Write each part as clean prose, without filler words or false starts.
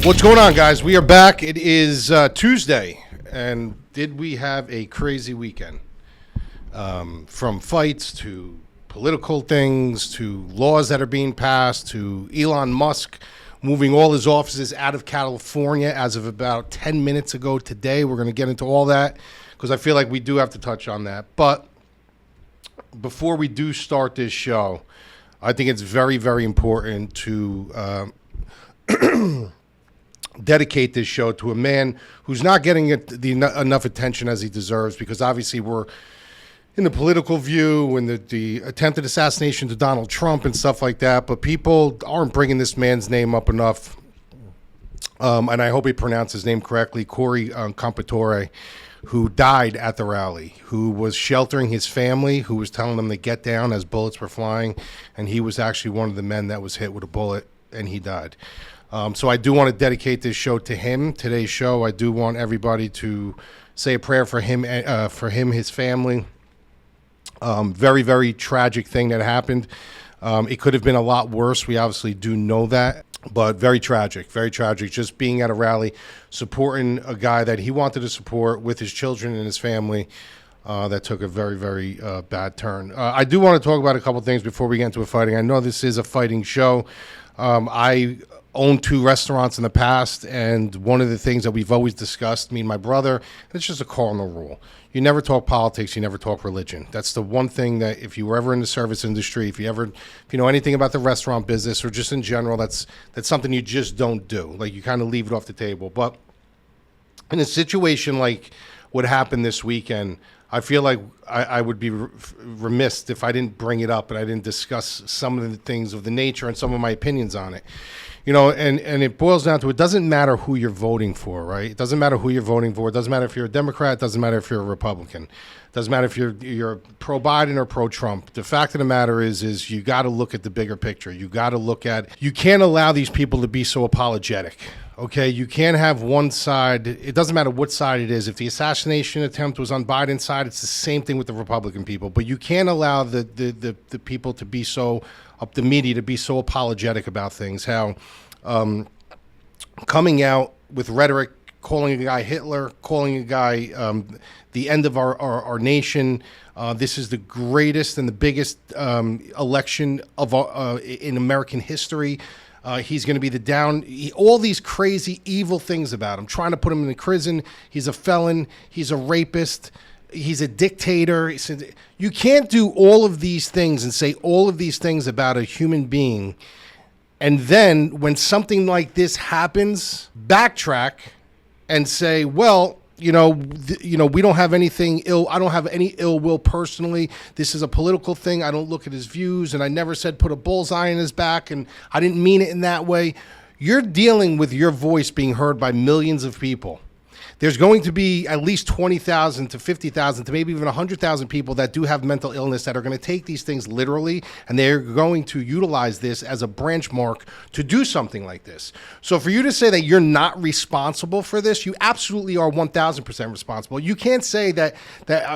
What's going on, guys? We are back. It is Tuesday, and did we have a crazy weekend? From fights to political things to laws that are being passed to Elon Musk moving all his offices out of California as of about 10 minutes ago today. We're going to get into all that because I feel like we do have to touch on that. But before we do start this show, I think it's very, very important to dedicate this show to a man who's not getting enough attention as he deserves, because obviously we're in the political view and the attempted assassination to Donald Trump and stuff like that, but people aren't bringing this man's name up enough. And I hope he pronounced his name correctly, Corey Compatore, who died at the rally, who was sheltering his family, who was telling them to get down as bullets were flying, and he was actually one of the men that was hit with a bullet, and he died. So I do want to dedicate this show to him, today's show. I do want everybody to say a prayer for him, his family. Very, very tragic thing that happened. It could have been a lot worse. We obviously do know that, but very tragic, very tragic. Just being at a rally, supporting a guy that he wanted to support with his children and his family, that took a very, very bad turn. I do want to talk about a couple things before we get into fighting. I know this is a fighting show. I owned 2 restaurants in the past, and one of the things that we've always discussed, me and my brother, it's just a cardinal rule. You never talk politics, you never talk religion. That's the one thing that if you were ever in the service industry, if you know anything about the restaurant business or just in general, that's something you just don't do. Like, you kind of leave it off the table. But in a situation like what happened this weekend, I feel like I would be remiss if I didn't bring it up and I didn't discuss some of the things of the nature and some of my opinions on it. You know, and it boils down to, it doesn't matter who you're voting for, right? It doesn't matter who you're voting for. It doesn't matter if you're a Democrat. It doesn't matter if you're a Republican. It doesn't matter if you're pro-Biden or pro-Trump. The fact of the matter is you got to look at the bigger picture. You got to look at, you can't allow these people to be so apologetic. Okay, you can't have one side. It doesn't matter what side it is. If the assassination attempt was on Biden's side, it's the same thing with the Republican people. But you can't allow the people to be so, the media to be so apologetic about things. How coming out with rhetoric, calling a guy Hitler, calling a guy the end of our nation. This is the greatest and the biggest election of in American history. He's going to be all these crazy, evil things about him, trying to put him in prison. He's a felon. He's a rapist. He's a dictator. You can't do all of these things and say all of these things about a human being, and then when something like this happens, backtrack and say, well, we don't have anything ill. I don't have any ill will personally. This is a political thing. I don't look at his views, and I never said put a bullseye in his back, and I didn't mean it in that way. You're dealing with your voice being heard by millions of people. There's going to be at least 20,000 to 50,000 to maybe even 100,000 people that do have mental illness that are going to take these things literally, and they're going to utilize this as a branch mark to do something like this. So for you to say that you're not responsible for this, you absolutely are 1,000% responsible. You can't say that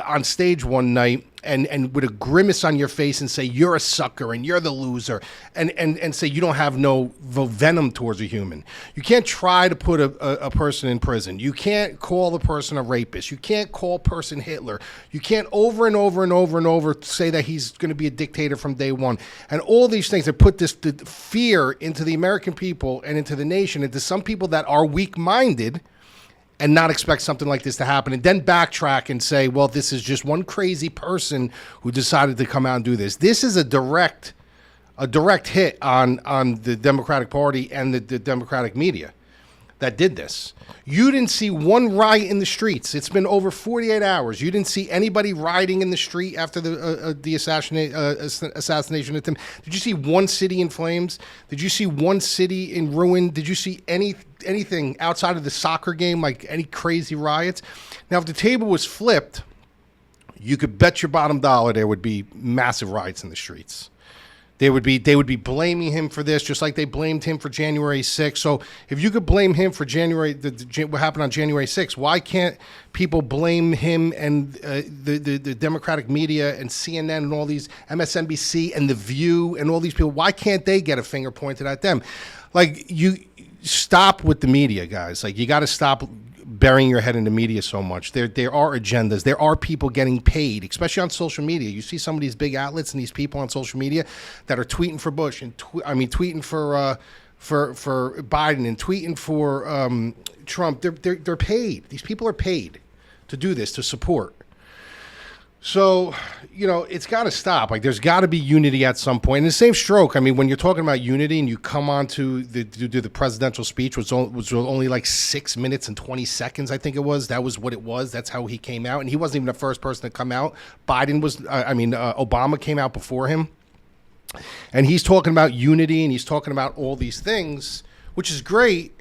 on stage one night and with a grimace on your face and say you're a sucker and you're the loser and say you don't have no venom towards a human. You can't try to put a person in prison. You can't call the person a rapist. You can't call person Hitler. You can't over and over and over and over say that he's going to be a dictator from day one. And all these things that put this fear into the American people and into the nation, into some people that are weak-minded, and not expect something like this to happen, and then backtrack and say, well, this is just one crazy person who decided to come out and do this. This is a direct hit on the Democratic Party and the Democratic media that did this. You didn't see one riot in the streets. It's been over 48 hours. You didn't see anybody rioting in the street after the assassination attempt. Did you see one city in flames? Did you see one city in ruin? Did you see anything outside of the soccer game, like any crazy riots? Now, if the table was flipped, you could bet your bottom dollar there would be massive riots in the streets. They would be blaming him for this, just like they blamed him for January 6th. So if you could blame him for what happened on January 6th, why can't people blame him and the Democratic media and CNN and all these, MSNBC and The View and all these people? Why can't they get a finger pointed at them? Like, stop with the media, guys. Like, you got to stop burying your head in the media so much. There are agendas. There are people getting paid, especially on social media. You see some of these big outlets and these people on social media that are tweeting for Bush and tweeting for Biden and tweeting for Trump. They're paid. These people are paid to do this, to support. So, it's got to stop. Like, there's got to be unity at some point. In the same stroke, I mean, when you're talking about unity and you come on to do the presidential speech, which was only like 6 minutes and 20 seconds, I think it was. That was what it was. That's how he came out. And he wasn't even the first person to come out. Obama came out before him. And he's talking about unity and he's talking about all these things, which is great.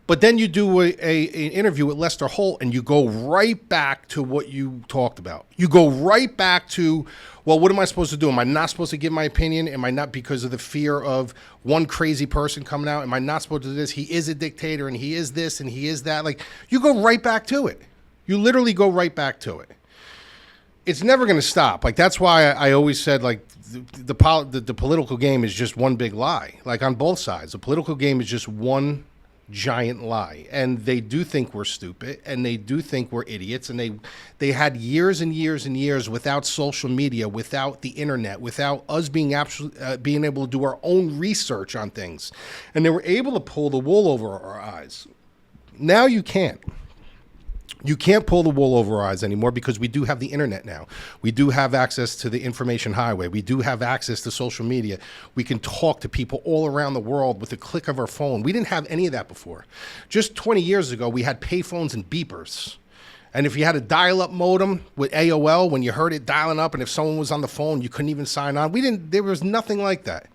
But then you do an interview with Lester Holt and you go right back to what you talked about. You go right back to, well, what am I supposed to do? Am I not supposed to give my opinion? Am I not, because of the fear of one crazy person coming out? Am I not supposed to do this? He is a dictator and he is this and he is that. Like, you go right back to it. You literally go right back to it. It's never going to stop. Like, that's why I always said, like, the political game is just one big lie. Like, on both sides, the political game is just one giant lie, and they do think we're stupid and they do think we're idiots, and they had years and years and years without social media, without the internet, without us being able to do our own research on things, and they were able to pull the wool over our eyes. Now you can't pull the wool over our eyes anymore, because we do have the internet now. We do have access to the information highway. We do have access to social media. We can talk to people all around the world with a click of our phone. We didn't have any of that before. Just 20 years ago, we had payphones and beepers. And if you had a dial-up modem with AOL, when you heard it dialing up, and if someone was on the phone, you couldn't even sign on. There was nothing like that.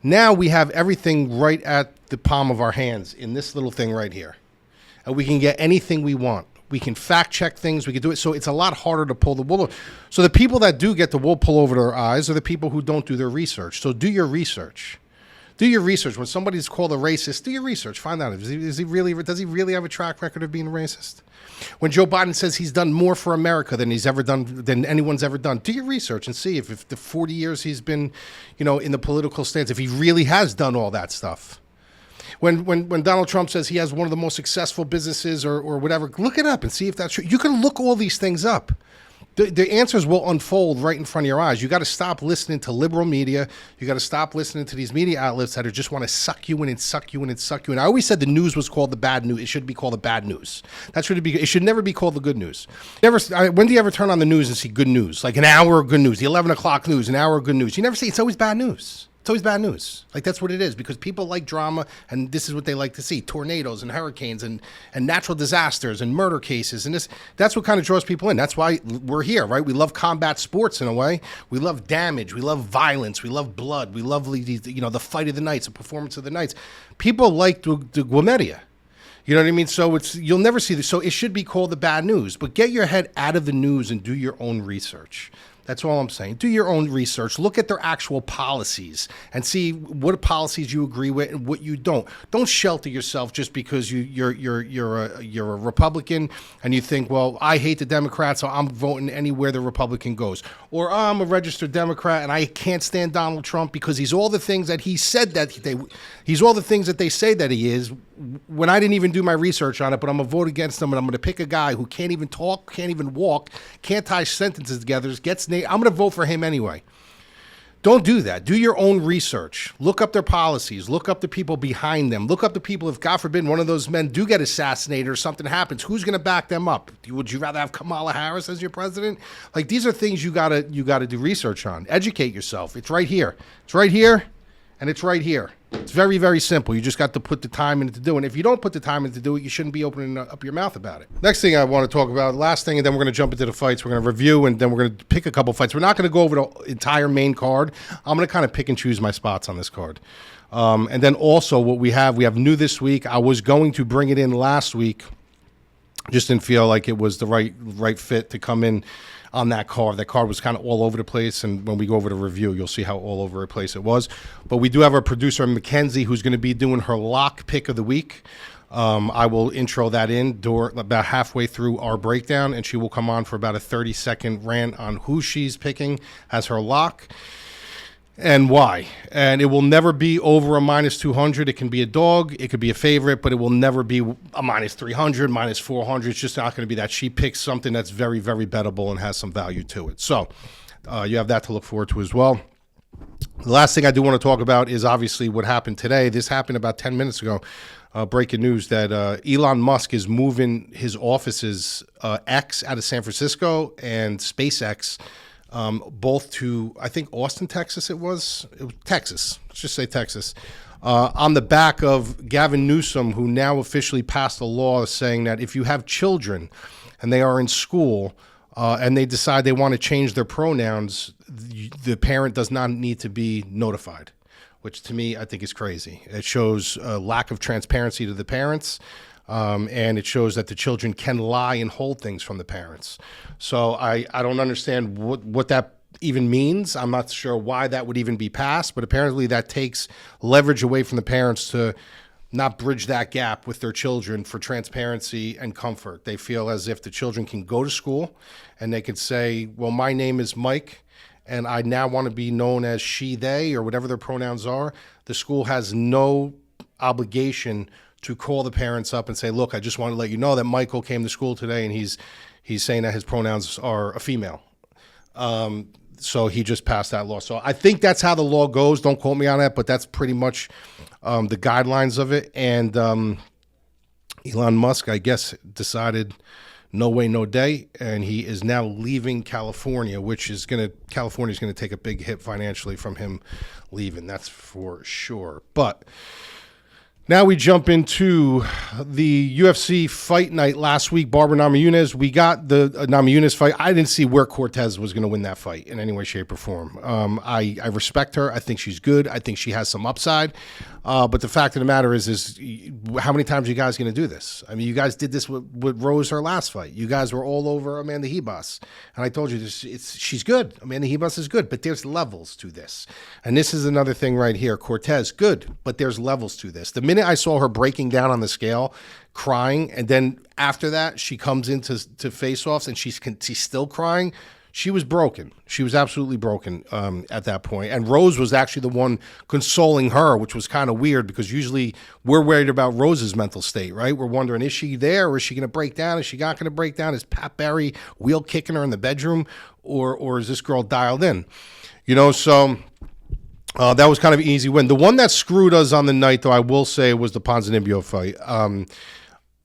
Now we have everything right at the palm of our hands in this little thing right here. And we can get anything we want. We can fact check things. We can do it. So it's a lot harder to pull the wool over. So the people that do get the wool pull over their eyes are the people who don't do their research. So do your research. Do your research. When somebody's called a racist, do your research. Find out, does he really have a track record of being a racist? When Joe Biden says he's done more for America than anyone's ever done, do your research and see if the 40 years he's been, in the political stance, if he really has done all that stuff. When Donald Trump says he has one of the most successful businesses or whatever, look it up and see if that's true. You can look all these things up. The answers will unfold right in front of your eyes. You got to stop listening to liberal media. You got to stop listening to these media outlets that just want to suck you in and suck you in and suck you in. I always said the news was called the bad news. It should be called the bad news. It should never be called the good news. When do you ever turn on the news and see good news? Like an hour of good news, the 11 o'clock news, an hour of good news. You never see. It's always bad news. It's always bad news. Like, that's what it is, because people like drama, and this is what they like to see: tornadoes and hurricanes and natural disasters and murder cases. And that's what kind of draws people in. That's why we're here, right? We love combat sports in a way. We love damage. We love violence. We love blood. We love the fight of the nights, the performance of the nights. People like the Guamedia. You know what I mean? So you'll never see this. So it should be called the bad news. But get your head out of the news and do your own research. That's all I'm saying. Do your own research. Look at their actual policies and see what policies you agree with and what you don't. Don't shelter yourself just because you're a Republican and you think, well, I hate the Democrats, so I'm voting anywhere the Republican goes. Or I'm a registered Democrat and I can't stand Donald Trump because he's all the things that he said he's all the things that they say that he is, when I didn't even do my research on it. But I'm going to vote against him, and I'm going to pick a guy who can't even talk, can't even walk, can't tie sentences together, I'm going to vote for him anyway. Don't do that. Do your own research. Look up their policies. Look up the people behind them. Look up the people, if God forbid one of those men do get assassinated or something happens, who's going to back them up? Would you rather have Kamala Harris as your president? Like, these are things you got to do research on. Educate yourself. It's right here. It's right here, and it's right here. It's very, very simple. You just got to put the time into do it. And if you don't put the time into do it, you shouldn't be opening up your mouth about it. Next thing I want to talk about, last thing, and then we're going to jump into the fights. We're going to review, and then we're going to pick a couple fights. We're not going to go over the entire main card. I'm going to kind of pick and choose my spots on this card. And then also what we have new this week. I was going to bring it in last week. Just didn't feel like it was the right fit to come in on that card. That card was kind of all over the place, and when we go over the review, you'll see how all over the place it was. But we do have our producer, Mackenzie, who's going to be doing her lock pick of the week. I will intro that in about halfway through our breakdown, and she will come on for about a 30-second rant on who she's picking as her lock. and why. And it will never be over a minus 200. It can be a dog, it could be a favorite, but it will never be a minus 300, minus 400. It's just not going to be that. She picks something that's very, very bettable and has some value to it. So you have that to look forward to as well. The last thing I do want to talk about is obviously what happened today. This happened about 10 minutes ago. Breaking news that Elon Musk is moving his offices, X out of San Francisco and SpaceX, both to, I think, Austin, Texas it was Texas. Let's just say Texas. On the back of Gavin Newsom, who now officially passed a law saying that if you have children and they are in school and they decide they want to change their pronouns, the parent does not need to be notified, which to me I think is crazy. It shows a lack of transparency to the parents, and it shows that the children can lie and hold things from the parents. So I don't understand what that even means. I'm not sure why that would even be passed, but apparently that takes leverage away from the parents to not bridge that gap with their children for transparency and comfort. They feel as if the children can go to school and they could say, well, my name is Mike, and I now want to be known as she, they, or whatever their pronouns are. The school has no obligation to call the parents up and say, look, I just want to let you know that Michael came to school today and he's saying that his pronouns are a female. So he just passed that law. So I think that's how the law goes. Don't quote me on that, but that's pretty much the guidelines of it. And Elon Musk, I guess, decided no way, no day, and he is now leaving California, California's going to take a big hit financially from him leaving. That's for sure. But now we jump into the UFC fight night last week. Barbara Namajunas. We got the Namajunas fight. I didn't see where Cortez was going to win that fight in any way, shape, or form. I respect her. I think she's good. I think she has some upside. But the fact of the matter is how many times are you guys going to do this? I mean, you guys did this with Rose her last fight. You guys were all over Amanda Ribas. And I told you she's good. Amanda Ribas is good, but there's levels to this. And this is another thing right here. Cortez, good, but there's levels to this. The minute I saw her breaking down on the scale, crying, and then after that, she comes into face-offs and she's still crying, she was broken. She was absolutely broken at that point. And Rose was actually the one consoling her, which was kind of weird because usually we're worried about Rose's mental state, right? We're wondering, is she there or is she going to break down? Is she not going to break down? Is Pat Barry wheel kicking her in the bedroom or is this girl dialed in? So that was kind of an easy win. The one that screwed us on the night, though, I will say, was the Ponzinibbio fight.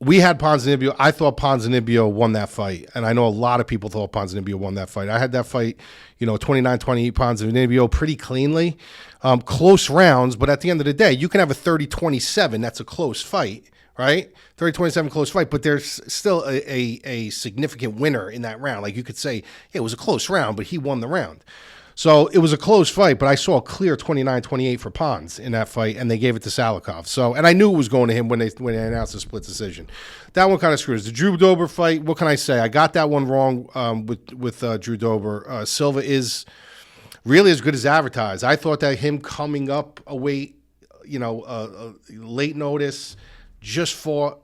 We had Ponzinibbio. I thought Ponzinibbio won that fight, and I know a lot of people thought Ponzinibbio won that fight. I had that fight, 29-28 Ponzinibbio pretty cleanly. Close rounds, but at the end of the day, you can have a 30-27. That's a close fight, right? 30-27 close fight, but there's still a significant winner in that round. Like you could say, it was a close round, but he won the round. So it was a close fight, but I saw a clear 29-28 for Pons in that fight, and they gave it to Salikov. So, and I knew it was going to him when they announced the split decision. That one kind of screws. The Drew Dober fight, what can I say? I got that one wrong with Drew Dober. Silva is really as good as advertised. I thought that him coming up a weight, late notice, just fought.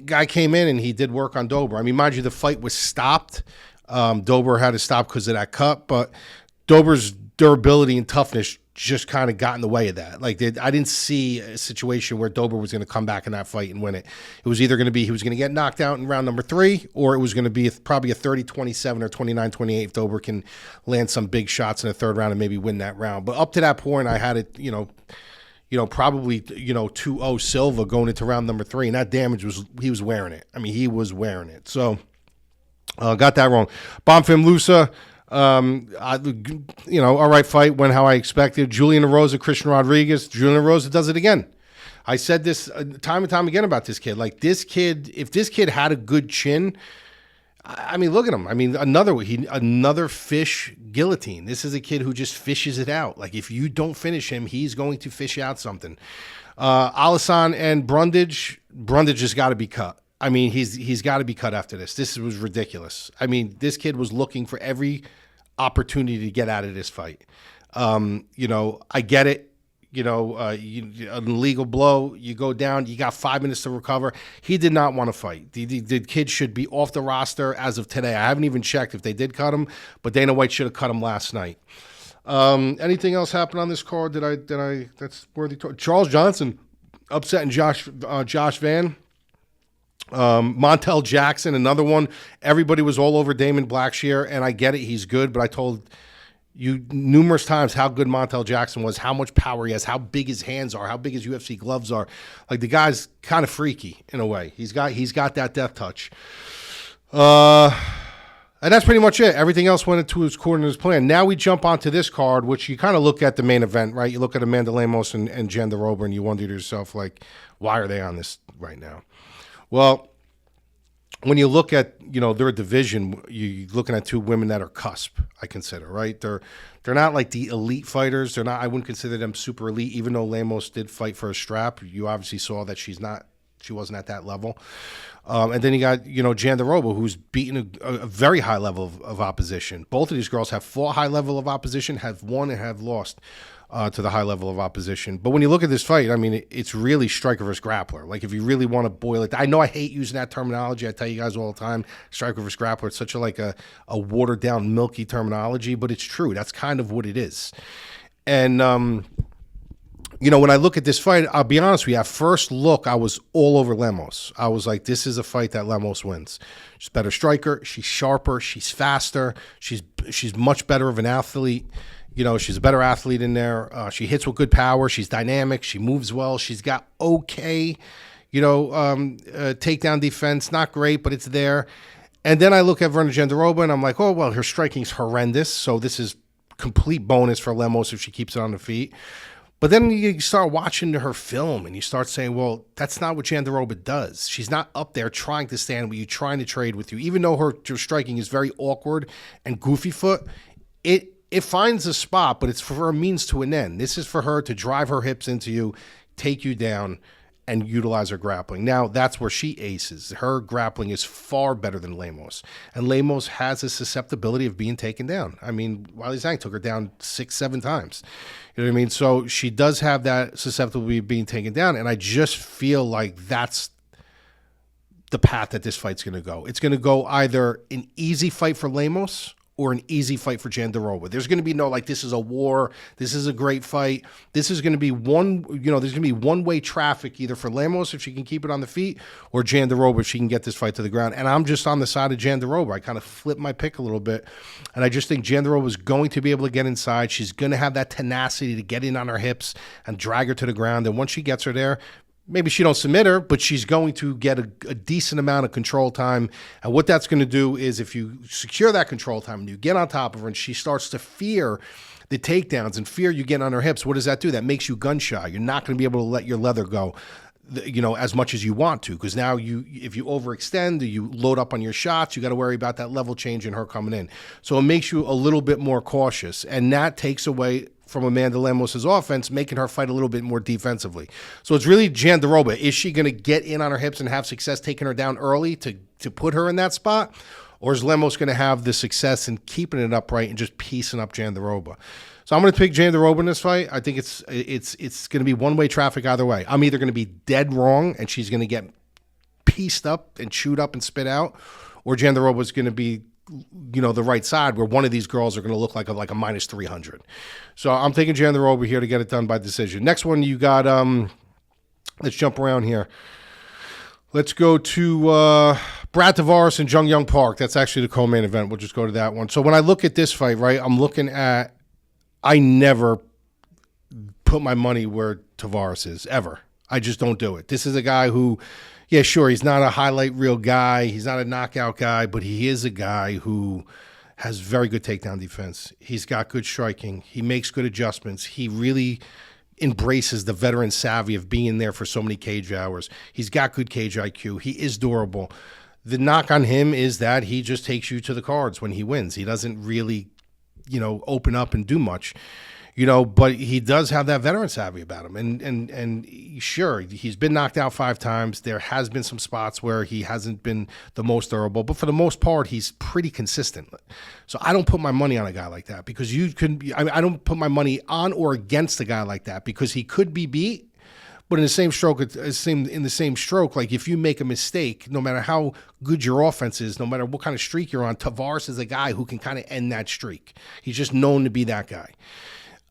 Guy came in and he did work on Dober. I mean, mind you, the fight was stopped. Dober had to stop because of that cut, but Dober's durability and toughness just kind of got in the way of that. Like I didn't see a situation where Dober was going to come back in that fight and win it. It was either going to be he was going to get knocked out in round number 3, or it was going to be probably a 30-27 or 29-28 if Dober can land some big shots in the third round and maybe win that round. But up to that point, I had it, probably 2-0 Silva going into round number 3, and that damage he was wearing it. I mean, he was wearing it. So got that wrong. Bonfim Lusa. All right fight, went how I expected. Julian Erosa, Christian Rodriguez. Julian Erosa does it again. I said this time and time again about this kid. Like this kid, if this kid had a good chin, I mean, look at him. I mean, another fish guillotine. This is a kid who just fishes it out. Like if you don't finish him, he's going to fish out something. Alisson and Brundage has got to be cut. I mean, he's got to be cut after this. This was ridiculous. I mean, this kid was looking for every opportunity to get out of this fight. I get it. An illegal blow, you go down, you got 5 minutes to recover. He did not want to fight. The kid should be off the roster as of today. I haven't even checked if they did cut him, but Dana White should have cut him last night. Anything else happened on this card that's worthy to Charles Johnson upsetting Josh Van. Montel Jackson, another one. Everybody was all over Damon Blackshear, and I get it, he's good, but I told you numerous times how good Montel Jackson was, how much power he has, how big his hands are, how big his UFC gloves are. Like, the guy's kind of freaky in a way. He's got that death touch. And that's pretty much it. Everything else went into his according to his plan. Now we jump onto this card, which you kind of look at the main event, right? You look at Amanda Lemos and Jandiroba, and you wonder to yourself, like, why are they on this right now? Well, when you look at, their division, you're looking at two women that are cusp, I consider, right? They're not like the elite fighters. They're not. I wouldn't consider them super elite, even though Lemos did fight for a strap. You obviously saw that she wasn't at that level. And then you got, Jandiroba, who's beaten a very high level of opposition. Both of these girls have fought high level of opposition, have won and have lost to the high level of opposition. But when you look at this fight, I mean, it's really striker versus grappler. Like, if you really want to boil it, I know I hate using that terminology. I tell you guys all the time, striker versus grappler. It's such a watered down, milky terminology, but it's true. That's kind of what it is. And, when I look at this fight, I'll be honest with you, at first look, I was all over Lemos. I was like, this is a fight that Lemos wins. She's a better striker. She's sharper. She's faster. She's much better of an athlete. She's a better athlete in there. She hits with good power. She's dynamic. She moves well. She's got okay, takedown defense. Not great, but it's there. And then I look at Virna Jandiroba, and I'm like, oh, well, her striking's horrendous. So this is complete bonus for Lemos if she keeps it on the feet. But then you start watching her film and you start saying, well, that's not what Jandiroba does. She's not up there trying to stand with you, trying to trade with you. Even though her striking is very awkward and goofy foot, it finds a spot, but it's for a means to an end. This is for her to drive her hips into you, take you down, and utilize her grappling. Now, that's where she aces. Her grappling is far better than Lemos. And Lemos has a susceptibility of being taken down. I mean, Wiley Zhang took her down 6-7 times. You know what I mean? So she does have that susceptibility of being taken down, and I just feel like that's the path that this fight's going to go. It's going to go either an easy fight for Lemos or an easy fight for Jandiroba. There's going to be no, like, this is a war, this is a great fight. This is going to be there's going to be one-way traffic either for Lemos if she can keep it on the feet or Jandiroba if she can get this fight to the ground. And I'm just on the side of Jandiroba. I kind of flip my pick a little bit. And I just think Jandiroba is going to be able to get inside. She's going to have that tenacity to get in on her hips and drag her to the ground. And once she gets her there, maybe she don't submit her, but she's going to get a decent amount of control time. And what that's going to do is if you secure that control time and you get on top of her and she starts to fear the takedowns and fear you get on her hips, what does that do? That makes you gun shy. You're not going to be able to let your leather go, as much as you want to, because now if you overextend or you load up on your shots, you got to worry about that level change and her coming in. So it makes you a little bit more cautious, and that takes away from Amanda Lemos' offense, making her fight a little bit more defensively. So it's really Jandiroba. Is she going to get in on her hips and have success taking her down early to put her in that spot? Or is Lemos going to have the success in keeping it upright and just piecing up Jandiroba? So I'm going to pick Jandiroba in this fight. I think it's going to be one-way traffic either way. I'm either going to be dead wrong and she's going to get pieced up and chewed up and spit out, or Jandiroba is going to be the right side where one of these girls are going to look like a minus 300. So I'm taking Jandiroba here to get it done by decision. Next one you got, let's jump around here. Let's go to Brad Tavares and Jung Young Park. That's actually the co-main event. We'll just go to that one. So when I look at this fight, right, I'm looking at, I never put my money where Tavares is, ever. I just don't do it. This is a guy who, yeah, sure, he's not a highlight reel guy. He's not a knockout guy, but he is a guy who has very good takedown defense. He's got good striking. He makes good adjustments. He really embraces the veteran savvy of being there for so many cage hours. He's got good cage IQ. He is durable. The knock on him is that he just takes you to the cards when he wins. He doesn't really, open up and do much. But he does have that veteran savvy about him. And sure, he's been knocked out 5 times. There has been some spots where he hasn't been the most durable, but for the most part, he's pretty consistent. So I don't put my money on a guy like that because I don't put my money on or against a guy like that because he could be beat, But in the same stroke, like if you make a mistake, no matter how good your offense is, no matter what kind of streak you're on, Tavares is a guy who can kind of end that streak. He's just known to be that guy.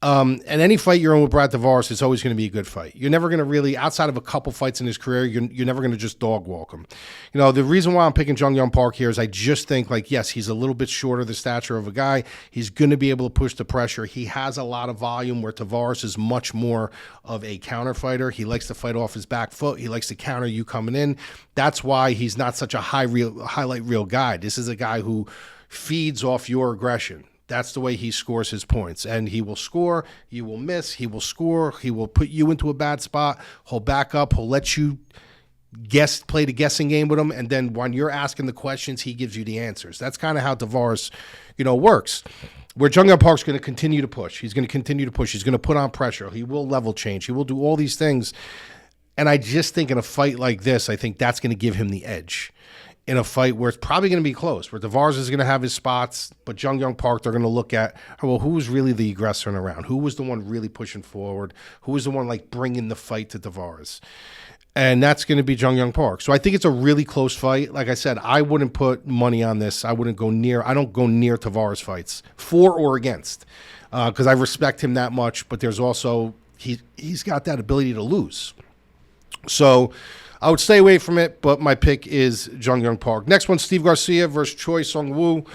And any fight you're in with Brad Tavares is always going to be a good fight. You're never going to really, outside of a couple fights in his career, you're never going to just dog walk him. You know, the reason why I'm picking Jung Young Park here is I just think, like, yes, he's a little bit shorter the stature of a guy. He's going to be able to push the pressure. He has a lot of volume where Tavares is much more of a counter fighter. He likes to fight off his back foot. He likes to counter you coming in. That's why he's not such a highlight reel guy. This is a guy who feeds off your aggression. That's the way he scores his points. And he will score, you will miss, he will score, he will put you into a bad spot, he'll back up, he'll let you play the guessing game with him, and then when you're asking the questions, he gives you the answers. That's kind of how Tavares, works. Where Jung Young Park's going to continue to push. He's going to continue to push. He's going to put on pressure. He will level change. He will do all these things. And I just think in a fight like this, I think that's going to give him the edge. In a fight where it's probably going to be close, where Tavares is going to have his spots, but Jung Young Park, they're going to look at, well, who was really the aggressor in the round? Who was the one really pushing forward? Who was the one, like, bringing the fight to Tavares? And that's going to be Jung Young Park. So I think it's a really close fight. Like I said, I wouldn't put money on this. I don't go near Tavares fights, for or against, because I respect him that much, but there's also, he's got that ability to lose. So I would stay away from it, but my pick is Jung Young Park. Next one, Steve Garcia versus Choi Sung-woo.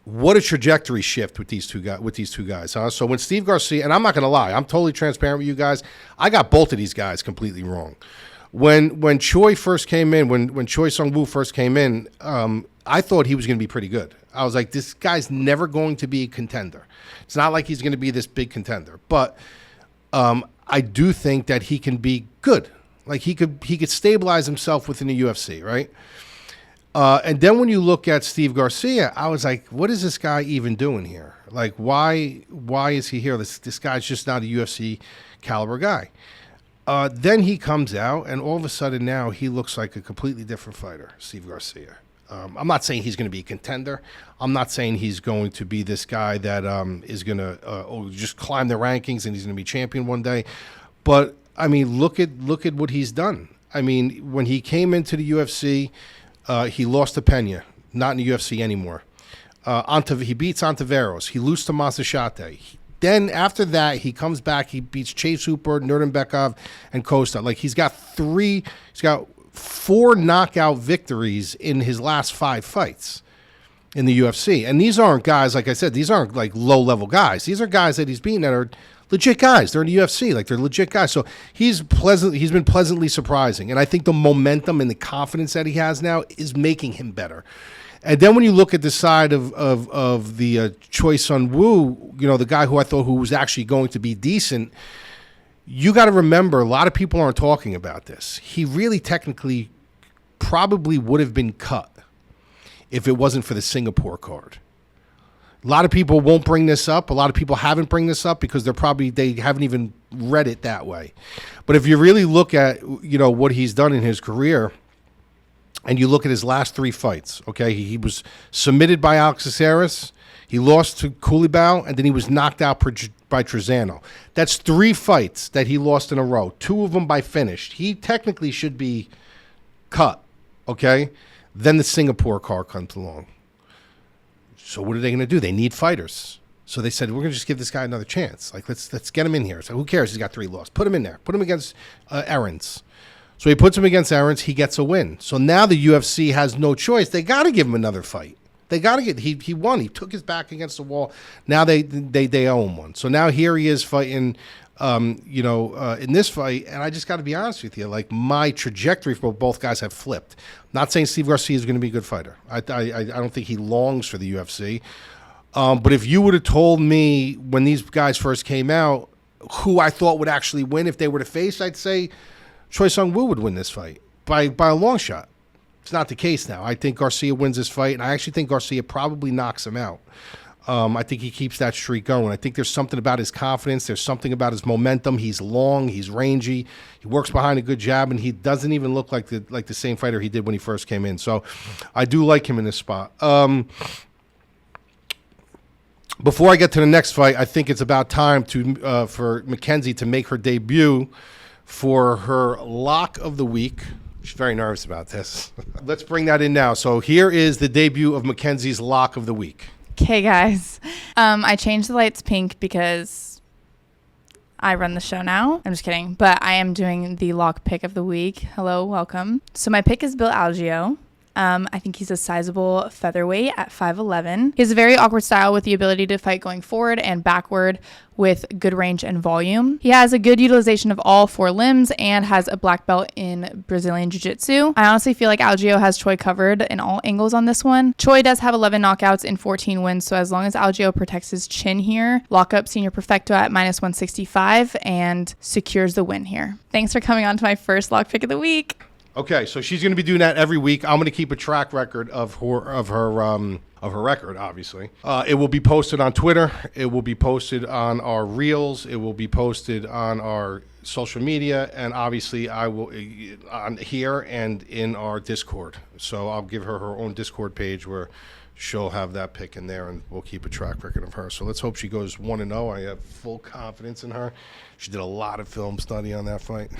What a trajectory shift with these two guys, huh? So when Steve Garcia, and I'm not going to lie, I'm totally transparent with you guys. I got both of these guys completely wrong. When Choi first came in, when Choi Sung-woo first came in, I thought he was going to be pretty good. I was like, this guy's never going to be a contender. It's not like he's going to be this big contender, but I do think that he can be good. Like he could stabilize himself within the UFC, right? And then when you look at Steve Garcia, I was like, what is this guy even doing here? Like, why is he here? This guy's just not a UFC caliber guy. Then he comes out, and all of a sudden now he looks like a completely different fighter, Steve Garcia. I'm not saying he's going to be a contender. I'm not saying he's going to be this guy that is going to just climb the rankings and he's going to be champion one day. But, I mean, look at what he's done. I mean, when he came into the UFC, he lost to Pena, not in the UFC anymore. He beats Ontiveros. He loses to Masashate. Then after that, he comes back. He beats Chase Hooper, Nurmagomedov, and Costa. Like, he's got 4 knockout victories in his last 5 fights in the UFC. And these aren't guys, like I said, these aren't like low-level guys. These are guys that he's beaten that are legit guys. They're in the UFC. Like, they're legit guys. So he's been pleasantly surprising. And I think the momentum and the confidence that he has now is making him better. And then when you look at the side of the Choi Sun-woo, the guy who I thought who was actually going to be decent, you got to remember, a lot of people aren't talking about this. He really technically probably would have been cut if it wasn't for the Singapore card. A lot of people won't bring this up. A lot of people haven't bring this up because they haven't even read it that way. But if you really look at, what he's done in his career, and you look at his last 3 fights, okay, he was submitted by Alex Caceres, he lost to Koulibaly, and then he was knocked out by Trezano. That's 3 fights that he lost in a row, 2 of them by finish. He technically should be cut, okay? Then the Singapore card comes along. So what are they going to do? They need fighters. So they said, we're going to just give this guy another chance. Like, let's get him in here. So who cares? He's got 3 losses. Put him in there. Put him against Aarons. So he puts him against Aarons. He gets a win. So now the UFC has no choice. They got to give him another fight. They got to get. He won. He took his back against the wall. Now they owe him one. So now here he is fighting. In this fight, and I just got to be honest with you, like, my trajectory for both guys have flipped. Not saying Steve Garcia is going to be a good fighter. I don't think he longs for the UFC. But if you would have told me when these guys first came out who I thought would actually win if they were to face, I'd say Choi Sung-woo would win this fight by a long shot. It's not the case now. I think Garcia wins this fight, and I actually think Garcia probably knocks him out. I think he keeps that streak going. I think there's something about his confidence. There's something about his momentum. He's long. He's rangy. He works behind a good jab, and he doesn't even look like the same fighter he did when he first came in. So I do like him in this spot. Before I get to the next fight, I think it's about time to for Mackenzie to make her debut for her lock of the week. She's very nervous about this. Let's bring that in now. So here is the debut of Mackenzie's lock of the week. Okay, guys. I changed the lights pink because I run the show now. I'm just kidding. But I am doing the lock pick of the week. Hello, welcome. So my pick is Bill Algeo. I think he's a sizable featherweight at 5'11". He has a very awkward style with the ability to fight going forward and backward with good range and volume. He has a good utilization of all 4 limbs and has a black belt in Brazilian Jiu-Jitsu. I honestly feel like Algeo has Choi covered in all angles on this one. Choi does have 11 knockouts and 14 wins, so as long as Algeo protects his chin here, lock up Senior Perfecto at -165 and secures the win here. Thanks for coming on to my first lock pick of the week. Okay, so she's going to be doing that every week. I'm going to keep a track record of her record. Obviously, it will be posted on Twitter. It will be posted on our reels. It will be posted on our social media, and obviously, I will on here and in our Discord. So I'll give her own Discord page where she'll have that pick in there, and we'll keep a track record of her. So let's hope she goes 1-0. I have full confidence in her. She did a lot of film study on that fight.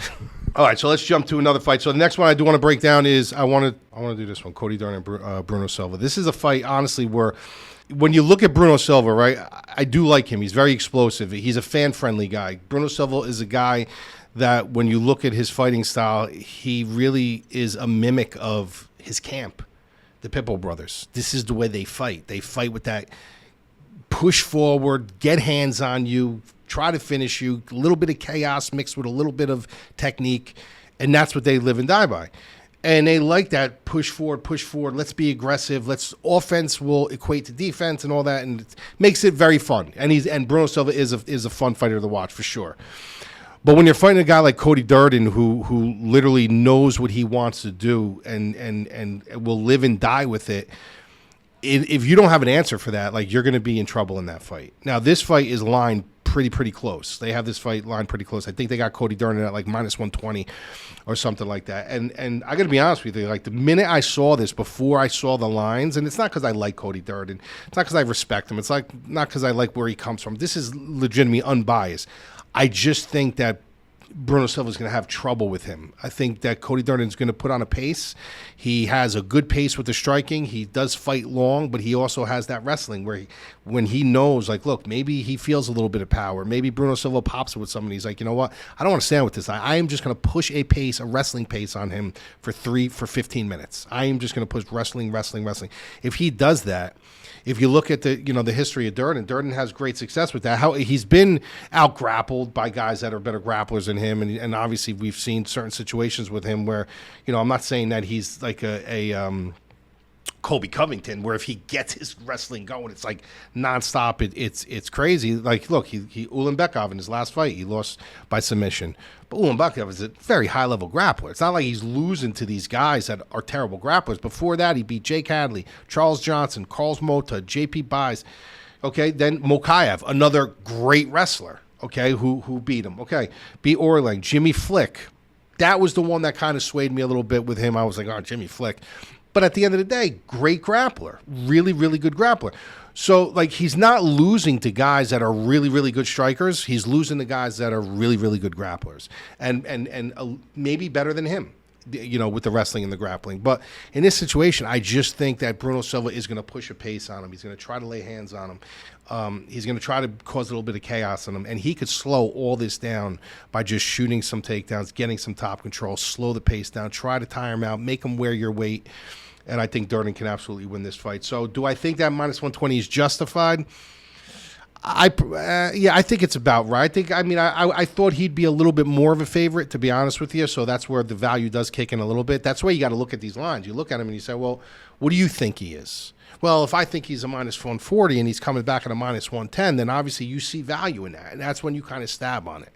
All right, so let's jump to another fight. So the next one I do want to break down is I want to do this one, Cody Durden and Bruno Silva. This is a fight, honestly, where when you look at Bruno Silva, right, I do like him. He's very explosive. He's a fan-friendly guy. Bruno Silva is a guy that when you look at his fighting style, he really is a mimic of his camp, the Pitbull brothers. This is the way they fight. They fight with that push forward, get hands on you, try to finish you, a little bit of chaos mixed with a little bit of technique, and that's what they live and die by. And they like that push forward, let's be aggressive, offense will equate to defense and all that, and it makes it very fun. And Bruno Silva is a fun fighter to watch for sure. But when you're fighting a guy like Cody Durden, who literally knows what he wants to do and will live and die with it, if you don't have an answer for that, like, you're going to be in trouble in that fight. Now, this fight is lined pretty close. They have this fight lined pretty close. I think they got Cody Durden at like -120 or something like that. And I got to be honest with you, like, the minute I saw this, before I saw the lines, and it's not because I like Cody Durden, it's not because I respect him, it's like not because I like where he comes from. This is legitimately unbiased. I just think that Bruno Silva is going to have trouble with him. I think that Cody Durden is going to put on a pace. He has a good pace with the striking. He does fight long, but he also has that wrestling where when he knows, like, look, maybe he feels a little bit of power. Maybe Bruno Silva pops it with somebody. He's like, you know what? I don't want to stand with this. I am just going to push a wrestling pace on him for 15 minutes. I am just going to push wrestling. If he does that, if you look at the history of Durden has great success with that. How he's been out grappled by guys that are better grapplers than him, and obviously we've seen certain situations with him where, I'm not saying that he's like a Colby Covington, where if he gets his wrestling going, it's like nonstop. It's crazy. Like, look, he Ulanbekov in his last fight, he lost by submission. But Ulanbekov is a very high-level grappler. It's not like he's losing to these guys that are terrible grapplers. Before that, he beat Jake Hadley, Charles Johnson, Carlos Mota, J.P. Baez. Okay, then Mokaev, another great wrestler, okay, who beat him. Okay, beat Orlang, Jimmy Flick. That was the one that kind of swayed me a little bit with him. I was like, oh, Jimmy Flick. But at the end of the day, great grappler, really, really good grappler. So, like, he's not losing to guys that are really, really good strikers. He's losing to guys that are really, really good grapplers, and maybe better than him, with the wrestling and the grappling. But in this situation, I just think that Bruno Silva is going to push a pace on him. He's going to try to lay hands on him. He's going to try to cause a little bit of chaos on him, and he could slow all this down by just shooting some takedowns, getting some top control, slow the pace down, try to tire him out, make him wear your weight. And I think Durden can absolutely win this fight. So do I think that -120 is justified? I think it's about right. I thought he'd be a little bit more of a favorite, to be honest with you. So that's where the value does kick in a little bit. That's where you got to look at these lines. You look at him and you say, well, what do you think he is? Well, if I think he's a -140 and he's coming back at a -110, then obviously you see value in that. And that's when you kind of stab on it.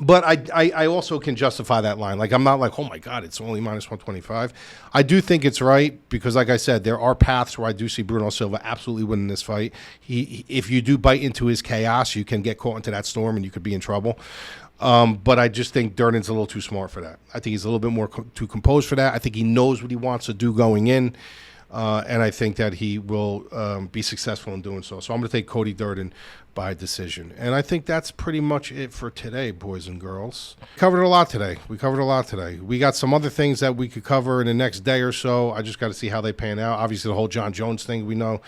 But I also can justify that line. Like, I'm not like, oh, my God, it's only -125. I do think it's right because, like I said, there are paths where I do see Bruno Silva absolutely winning this fight. If you do bite into his chaos, you can get caught into that storm and you could be in trouble. But I just think Durden's a little too smart for that. I think he's a little bit more too composed for that. I think he knows what he wants to do going in. and I think that he will be successful in doing so. So I'm going to take Cody Durden by decision. And I think that's pretty much it for today, boys and girls. Covered a lot today. We got some other things that we could cover in the next day or so. I just got to see how they pan out. Obviously, the whole John Jones thing, we know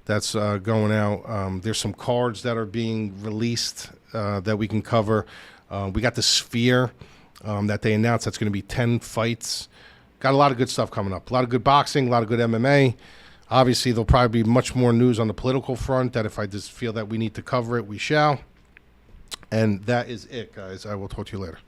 that's going out. There's some cards that are being released that we can cover. We got the Sphere that they announced. That's going to be 10 fights. Got a lot of good stuff coming up. A lot of good boxing, a lot of good MMA. Obviously, there'll probably be much more news on the political front that if I just feel that we need to cover it, we shall. And that is it, guys. I will talk to you later.